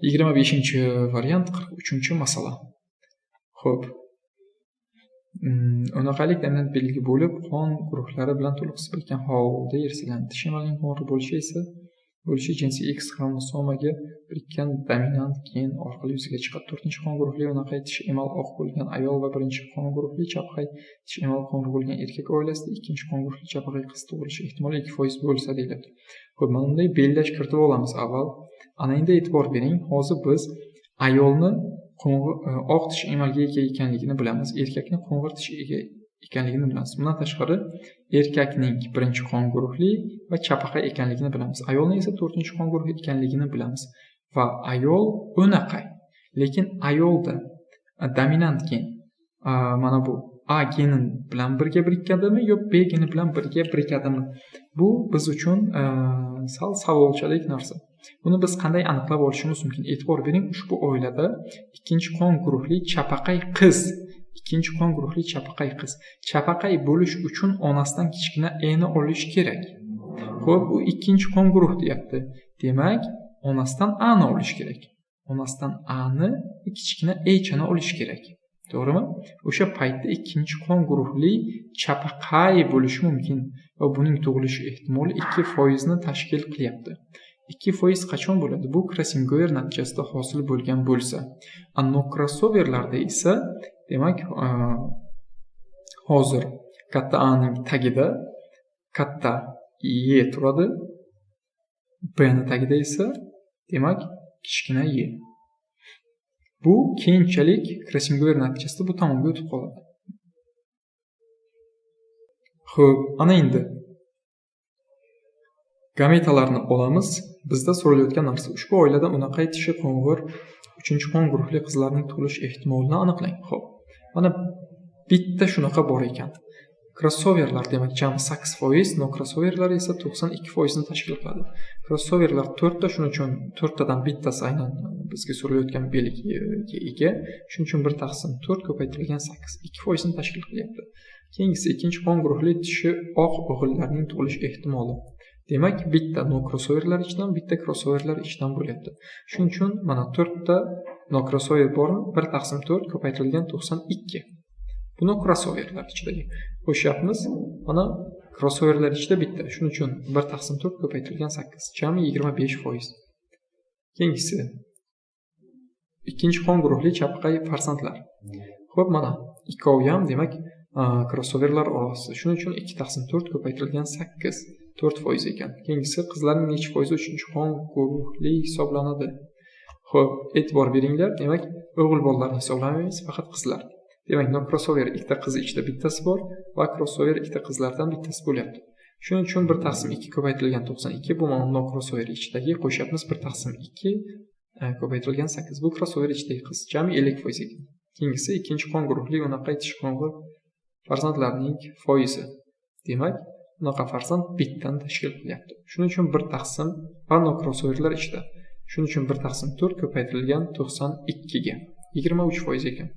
25-variant 43-masala. Xo'p. Unaqalik dominant belgi bo'lib, qon guruhlari bilan to'liq sibilgan holda yersiladi. Tish emalining qo'ng'ir bo'lishi jinsiy X xromosomaga birikkan dominant gen orqali yuzaga chiqadi. 4-qon guruhli unaqay tish emal oq bo'lgan ayol va 1-qon guruhli chapaqay tish emal qing'ir bo'lgan erkak oilasida 2-qon guruhli chapaqay qiz tug'ilishi ehtimoli 2% bo'lsa deyiladi. Xo'p, mana bunday bellash kiritib olamiz avval. Ana endi e'tibor bering. Hozir biz ayolni oq tish emalga ega ekanligini bilamiz, erkakni qo'ng'ir tish ega ekanligini bilamiz. Bundan tashqari erkakning 1-qon guruhli va chapaqay ekanligini bilamiz. Ayolning esa 4-qon guruhli ekanligini bilamiz. Va ayol o'naqay. Lekin ayolda dominant gen mana bu A geni bilan birga birikkadimi yo B geni bilan birga birikadimi? Bu biz uchun sal savolchalik narsa. Buni biz qanday aniqlab olishimiz mumkin? E'tibor bering, ushbu oilada 2-qon guruhli chapaqay qiz, 2-qon guruhli chapaqay qiz. Chapaqay bo'lish uchun onasidan kichkina e ni olish kerak. Xo'p, bu 2-qon guruh deyapti. Demak, onasidan a ni olish kerak. Onasidan a ni kichkina e chani olish kerak. To'g'rimi? O'sha paytda 2-qon guruhli chapaqay bo'lishi mumkin va buning tug'ilish ehtimoli 2% ni tashkil qilyapti. 2% qachon bo'ladi? Bu Krassingover natijasida hosil bo'lgan bo'lsa. Crossoverlarda esa, demak, hozir katta A ning tagida katta E turadi. B ning tagida esa, demak, kichkina E. Bu keyinchalik Krassingover natijasida bu tomonga o'tib qoladi. Xo'p, ana endi gametalarni olamiz. Bizda so'ralayotgan narsa ushbu oilada unaqay tishi qo'ng'ir 3-qon guruhli qizlarning tug'ilish ehtimolini aniqlang. Xo'p, mana bitta shunaqa bor ekan. Crossoverlar demak jami 8%, no crossoverlar esa 92% ni tashkil qiladi. Crossoverlar 4 ta, shuning uchun 4 tadan bittasi aynan bizga so'ralayotgan belgiga ega. Shuning uchun 1/4 ko'paytirilgan 8 2% ni tashkil qilyapti. Keyingisi 2-qon guruhli tishi oq o'g'illarning tug'ilish ehtimoli. Demak, bitta no crossoverlar ichidan, bitta crossoverlar ichidan bo'lyapti. Shuning uchun mana 4 ta no crossover bormi? 1/4 ko'paytirilgan 92. Buni crossoverlar ichidagi qo'shyapmiz. Mana crossoverlar ichida bitta. Shuning uchun 1/4 ko'paytirilgan 8, jami 25%. Keyingisi 2-qon guruhli chapaqay farzandlar. Xo'p, mana ikkovi ham demak crossoverlar orasida. Shuning uchun 2/4 ko'paytirilgan 8, 4% ekan. Keyingisi qizlarning necha foizi 3-qon guruhli hisoblanadi? Xo'p, e'tibor beringlar. Demak, o'g'il bolalarni hisoblamaymiz, faqat qizlar. Demak, no crossover ikkita qiz ichida bittasi bor va crossover ikkita qizlardan bittasi bo'lyapti. Shuning uchun 1/2 ko'paytirilgan 92 bu mana no crossover ichidagi qo'shyapmiz 1/2 ko'paytirilgan 8. Bu crossover ichidagi qiz jami 50% ekan. Keyingisi 2-qon guruhli unaqay tish qo'ng'ir farzandlarning foizi. Demak, unaqa farzand bittadan tashkil qilyapti. Shuning uchun 1/2 va no crossoverlar ichida. Shuning uchun 1/4 ko'paytirilgan 92 ga 23% ekan.